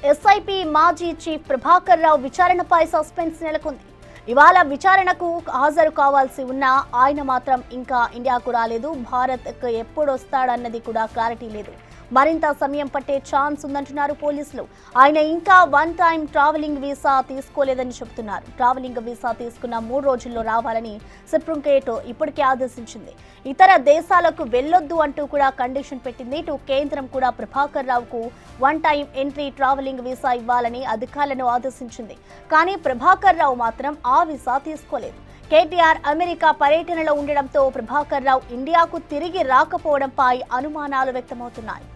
SIP మాజీ chief Prabhakar Rao విచారణపై suspense నెలకొంది. ఇవాళ విచారణకు హాజరు కావాల్సి ఉన్నా ఆయన మాత్రం ఇంకా ఇండియాకు రాలేదు. భారత్కు ఎప్పుడు వస్తాడన్నది కూడా క్లారిటీ లేదు. మరింత సమయం పట్టే ఛాన్స్ ఉందంటున్నారు పోలీసులు. ఆయన ఇంకా వన్ టైం ట్రావెలింగ్ వీసా తీసుకోలేదని చెబుతున్నారు. ట్రావెలింగ్ వీసా తీసుకున్న 3 రోజుల్లో రావాలని సుప్రీంకోర్టు ఇప్పటికే ఆదేశించింది. ఇతర దేశాలకు వెళ్లొద్దు అంటూ కూడా కండిషన్ పెట్టింది. ఇటు కేంద్రం కూడా ప్రభాకర్ రావుకు one time entry travelling visa ఇవ్వాలని అధికారులను ఆదేశించింది. కానీ ప్రభాకర్ రావు మాత్రం ఆ వీసా తీసుకోలేదు. కేటీఆర్ అమెరికా పర్యటనలో ఉండడంతో ప్రభాకర్ రావు ఇండియాకు తిరిగి రాకపోవడంపై అనుమానాలు వ్యక్తమవుతున్నాయి.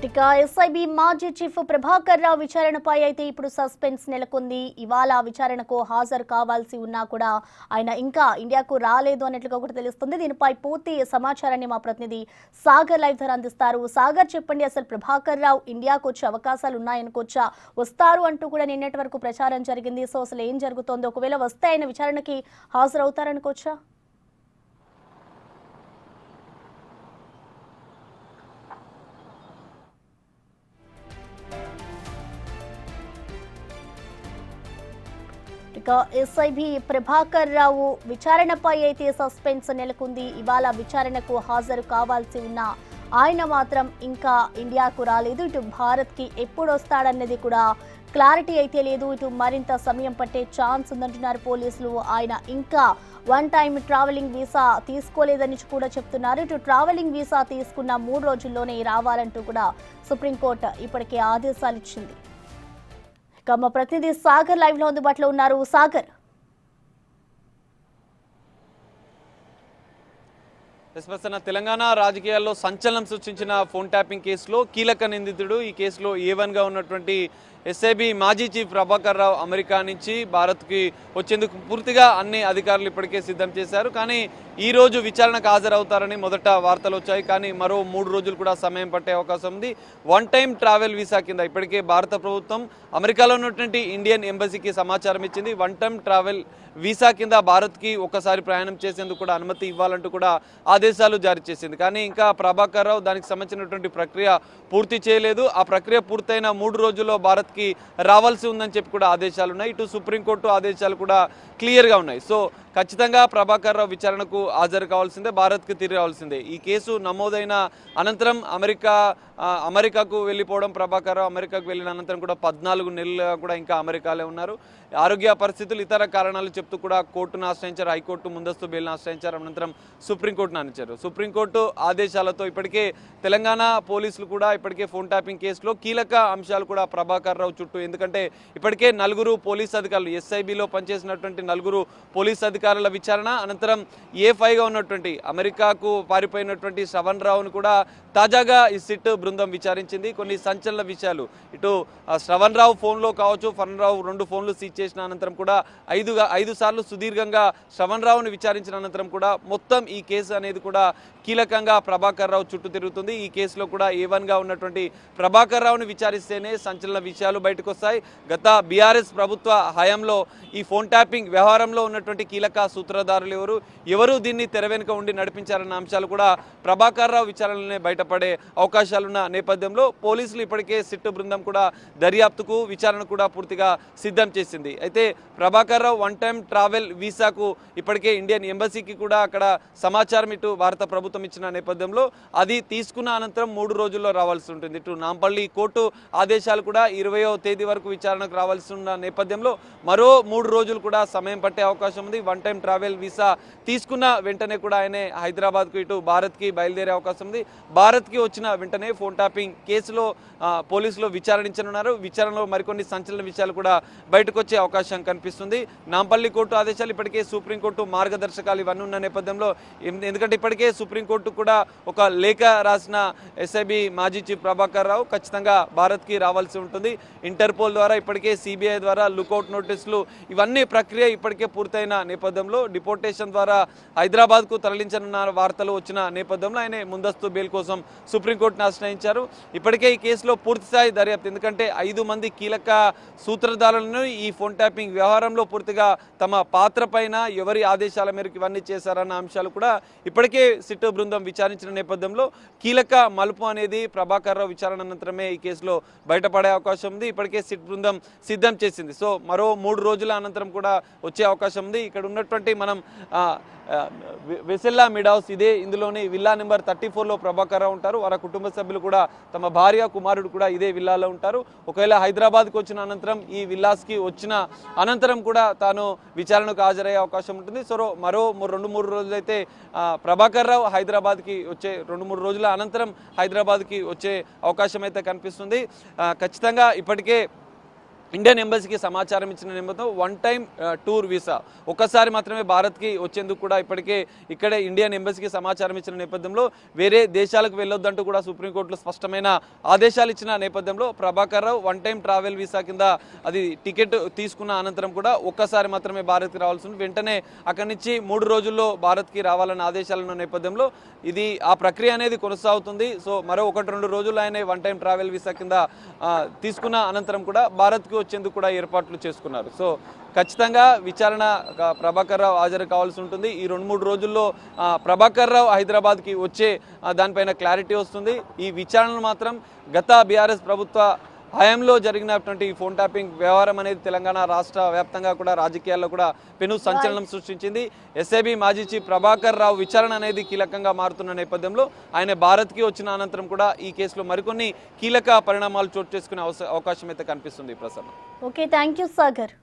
ఇక ఎస్ఐబి మాజీ చీఫ్ ప్రభాకర్ రావు విచారణపై అయితే ఇప్పుడు సస్పెన్స్ నెలకొంది. ఇవాళ విచారణకు హాజరు కావాల్సి ఉన్నా కూడా ఆయన ఇంకా ఇండియాకు రాలేదు అన్నట్లుగా కూడా తెలుస్తుంది. దీనిపై పూర్తి సమాచారాన్ని మా ప్రతినిధి సాగర్ లైవ్ ద్వారా అందిస్తారు. సాగర్, చెప్పండి, అసలు ప్రభాకర్ రావు ఇండియాకు వచ్చే అవకాశాలు ఉన్నాయనుకోవచ్చా? వస్తారు అంటూ కూడా నిన్నటి వరకు ప్రచారం జరిగింది. సో అసలు ఏం జరుగుతోంది? ఒకవేళ వస్తే ఆయన విచారణకి హాజరవుతారనుకోవచ్చా? ఇక ఎస్ఐబి ప్రభాకర్ రావు విచారణపై అయితే సస్పెన్స్ నెలకొంది. ఇవాళ విచారణకు హాజరు కావాల్సి ఉన్న ఆయన మాత్రం ఇంకా ఇండియాకు రాలేదు. ఇటు భారత్కి ఎప్పుడు వస్తాడన్నది కూడా క్లారిటీ అయితే లేదు. ఇటు మరింత సమయం పట్టే ఛాన్స్ ఉందంటున్నారు పోలీసులు. ఆయన ఇంకా వన్ టైం ట్రావెలింగ్ వీసా తీసుకోలేదని కూడా చెప్తున్నారు. ఇటు ట్రావెలింగ్ వీసా తీసుకున్న 3 రోజుల్లోనే రావాలంటూ కూడా సుప్రీంకోర్టు ఇప్పటికే ఆదేశాలు ఇచ్చింది. మా ప్రతినిధి సాగర్ లైవ్ లో అందుబాటులో ఉన్నారు. సాగర్, తెలంగాణ రాజకీయాల్లో సంచలనం సృష్టించిన ఫోన్ ట్యాపింగ్ కేసులో కీలక నిందితుడు, ఈ కేసులో A1 గా ఉన్నటువంటి ఎస్ఐబి మాజీ చీఫ్ ప్రభాకర్ రావు అమెరికా నుంచి భారత్కి వచ్చేందుకు పూర్తిగా అన్ని అధికారులు ఇప్పటికే సిద్ధం చేశారు. కానీ ఈ రోజు విచారణకు హాజరవుతారని మొదట వార్తలు వచ్చాయి. కానీ మరో 3 రోజులు కూడా సమయం పట్టే అవకాశం ఉంది. వన్ టైం ట్రావెల్ వీసా కింద ఇప్పటికే భారత ప్రభుత్వం అమెరికాలో ఉన్నటువంటి ఇండియన్ ఎంబసీకి సమాచారం ఇచ్చింది. వన్ టైం ట్రావెల్ వీసా కింద భారత్కి ఒక్కసారి ప్రయాణం చేసేందుకు కూడా అనుమతి ఇవ్వాలంటూ కూడా ఆదేశాలు జారీ చేసింది. కానీ ఇంకా ప్రభాకర్ రావు దానికి సంబంధించినటువంటి ప్రక్రియ పూర్తి చేయలేదు. ఆ ప్రక్రియ పూర్తయిన 3 రోజుల్లో భారత్కి రావాల్సి ఉందని చెప్పి కూడా ఆదేశాలు ఉన్నాయి. ఇటు సుప్రీంకోర్టు ఆదేశాలు కూడా క్లియర్గా ఉన్నాయి. సో ఖచ్చితంగా ప్రభాకర్ రావు విచారణకు హాజరు కావాల్సిందే, భారత్కి తిరిగి రావాల్సిందే. ఈ కేసు నమోదైన అనంతరం అమెరికాకు వెళ్ళిపోవడం, ప్రభాకర్ రావు అమెరికాకు వెళ్ళిన అనంతరం కూడా 14 నెలలుగా కూడా ఇంకా అమెరికాలో ఉన్నారు. ఆరోగ్య పరిస్థితులు ఇతర కారణాలు చెప్తూ కూడా కోర్టును ఆశ్రయించారు. హైకోర్టు ముందస్తు బెయిల్ను ఆశ్రయించారు. అనంతరం సుప్రీంకోర్టును ఆనించారు. సుప్రీంకోర్టు ఆదేశాలతో ఇప్పటికే తెలంగాణ పోలీసులు కూడా ఇప్పటికే ఫోన్ ట్యాపింగ్ కేసులో కీలక అంశాలు కూడా ప్రభాకర్ రావు చుట్టూ, ఎందుకంటే ఇప్పటికే 4 పోలీస్ అధికారులు, ఎస్ఐబిలో పనిచేసినటువంటి 4 పోలీస్ అధికారుల విచారణ అనంతరం A5గా ఉన్నటువంటి అమెరికాకు పారిపోయినటువంటి శ్రవణ్ రావును కూడా తాజాగా ఈ సిట్ బృందం విచారించింది. కొన్ని సంచలన విషయాలు, ఇటు శ్రవణ్ రావు ఫోన్లో కావచ్చు, ఫరణ్ రావు 2 ఫోన్లు సీజ్ చేసిన అనంతరం కూడా 5 సార్లు సుదీర్ఘంగా శ్రవణ్ రావుని విచారించిన అనంతరం కూడా మొత్తం ఈ కేసు అనేది కూడా కీలకంగా ప్రభాకర్ రావు చుట్టూ తిరుగుతుంది. ఈ కేసులో కూడా A1గా ఉన్నటువంటి ప్రభాకర్ రావుని విచారిస్తేనే సంచలన విషయాలు బయటకు వస్తాయి. గత బీఆర్ఎస్ ప్రభుత్వ హయాంలో ఈ ఫోన్ ట్యాపింగ్ వ్యవహారంలో ఉన్నటువంటి కీలక సూత్రధారులు ఎవరు దీన్ని తెర వెనుక ఉండి నడిపించారన్న అంశాలు కూడా ప్రభాకర్ రావు విచారణలోనే బయటపడే అవకాశాలున్న నేపథ్యంలో పోలీసులు ఇప్పటికే సిట్ బృందం కూడా దర్యాప్తుకు విచారణ కూడా పూర్తిగా సిద్ధం చేసింది. అయితే Prabhakar Rao one time travel వీసాకు ఇప్పటికే ఇండియన్ ఎంబసీకి కూడా అక్కడ సమాచారం ఇటు భారత ప్రభుత్వం ఇచ్చిన నేపథ్యంలో అది తీసుకున్న అనంతరం 3 రోజుల్లో రావాల్సి ఉంటుంది. ఇటు నాంపల్లి కోర్టు ఆదేశాలు కూడా 20వ తేదీ వరకు విచారణకు రావాల్సి ఉన్న నేపథ్యంలో మరో 3 రోజులు కూడా సమయం పట్టే అవకాశం ఉంది. One one time travel visa తీసుకున్న వెంటనే కూడా ఆయన హైదరాబాద్కు ఇటు భారత్కి బయలుదేరే అవకాశం ఉంది. భారత్కి వచ్చిన వెంటనే ఫోన్ ట్యాపింగ్ కేసులో పోలీసులు విచారించనున్నారు. విచారణలో మరికొన్ని సంచలన విషయాలు కూడా బయటకు వచ్చే అవకాశం కనిపిస్తుంది. నాంపల్లి కోర్టు ఆదేశాలు, ఇప్పటికే సుప్రీంకోర్టు మార్గదర్శకాలు ఇవన్నీ ఉన్న నేపథ్యంలో, ఎందుకంటే ఇప్పటికే సుప్రీంకోర్టు కూడా ఒక లేఖ రాసిన ఎస్ఐబి మాజీ చీఫ్ ప్రభాకర్ రావు ఖచ్చితంగా భారత్కి రావాల్సి ఉంటుంది. ఇంటర్పోల్ ద్వారా, ఇప్పటికే సిబిఐ ద్వారా లుకౌట్ నోటీసులు ఇవన్నీ ప్రక్రియ ఇప్పటికే పూర్తయిన నేపథ్యంలో డిపోర్టేషన్ ద్వారా హైదరాబాద్కు తరలించనున్న వార్తలు వచ్చిన నేపథ్యంలో ఆయన ముందస్తు బెయిల్ కోసం సుప్రీంకోర్టును ఆశ్రయించారు. ఇప్పటికే ఈ కేసులో పూర్తిస్థాయి దర్యాప్తు, ఎందుకంటే 5 మంది కీలక సూత్రధారులను ఈ ఫోన్ ట్యాపింగ్ వ్యవహారంలో పూర్తిగా తమ పాత్ర పైన ఎవరి ఆదేశాల మేరకు ఇవన్నీ చేశారన్న అంశాలు కూడా ఇప్పటికే సిట్ బృందం విచారించిన నేపథ్యంలో కీలక మలుపు అనేది ప్రభాకర్ రావు విచారణ అనంతరమే ఈ కేసులో బయటపడే అవకాశం ఉంది. ఇప్పటికే సిట్ బృందం సిద్ధం చేసింది. సో మరో 3 రోజుల అనంతరం కూడా వచ్చే అవకాశం ఉంది. ఇక్కడ ఉన్నటువంటి మనం వెసెల్లా మిడ్ హౌస్ ఇదే, ఇందులోని విల్లా నెంబర్ 34లో ప్రభాకర్ రావు ఉంటారు. వారి కుటుంబ సభ్యులు కూడా, తమ భార్య కుమారుడు కూడా ఇదే విల్లాలో ఉంటారు. ఒకవేళ హైదరాబాద్కు వచ్చిన అనంతరం, ఈ విల్లాస్కి వచ్చిన అనంతరం కూడా తాను విచారణకు హాజరయ్యే అవకాశం ఉంటుంది. సో మరో 2-3 రోజులైతే ప్రభాకర్ రావు హైదరాబాద్కి వచ్చే 2-3 రోజుల అనంతరం హైదరాబాద్కి వచ్చే అవకాశం అయితే కనిపిస్తుంది. ఖచ్చితంగా ఇప్పటికే ఇండియన్ ఎంబసీకి సమాచారం ఇచ్చిన నేపథ్యంలో వన్ టైం టూర్ వీసా ఒక్కసారి మాత్రమే భారత్కి వచ్చేందుకు కూడా ఇప్పటికే ఇక్కడే ఇండియన్ ఎంబసీకి సమాచారం ఇచ్చిన నేపథ్యంలో వేరే దేశాలకు వెళ్ళొద్దంటూ కూడా సుప్రీంకోర్టులో స్పష్టమైన ఆదేశాలు ఇచ్చిన నేపథ్యంలో Prabhakar Rao one time travel visa కింద అది టికెట్ తీసుకున్న అనంతరం కూడా ఒక్కసారి మాత్రమే భారత్కి రావాల్సి ఉంది. వెంటనే అక్కడి నుంచి 3 రోజుల్లో భారత్కి రావాలన్న ఆదేశాలున్న నేపథ్యంలో ఇది ఆ ప్రక్రియ అనేది కొనసాగుతుంది. సో మరో 1-2 రోజులు ఆయన వన్ టైం ట్రావెల్ వీసా కింద తీసుకున్న అనంతరం కూడా భారత్కి వచ్చేందుకు కూడా ఏర్పాట్లు చేసుకున్నారు. సో ఖచ్చితంగా విచారణ ప్రభాకర్ రావు హాజరు కావాల్సి ఉంటుంది. ఈ 2-3 రోజుల్లో ప్రభాకర్ రావు హైదరాబాద్కి వచ్చే దానిపైన క్లారిటీ వస్తుంది. ఈ విచారణలు మాత్రం గత బీఆర్ఎస్ ప్రభుత్వ హయాంలో జరిగినటువంటి ఫోన్ ట్యాపింగ్ వ్యవహారం అనేది తెలంగాణ రాష్ట్ర వ్యాప్తంగా కూడా రాజకీయాల్లో కూడా పెను సంచలనం సృష్టించింది. ఎస్ఐబి మాజీ చీఫ్ ప్రభాకర్ రావు విచారణ అనేది కీలకంగా మారుతున్న నేపథ్యంలో ఆయన భారత్కి వచ్చిన అనంతరం కూడా ఈ కేసులో మరికొన్ని కీలక పరిణామాలు చోటు చేసుకునే అవకాశం అయితే కనిపిస్తుంది. Prasanna. Okay, thank you Sagar.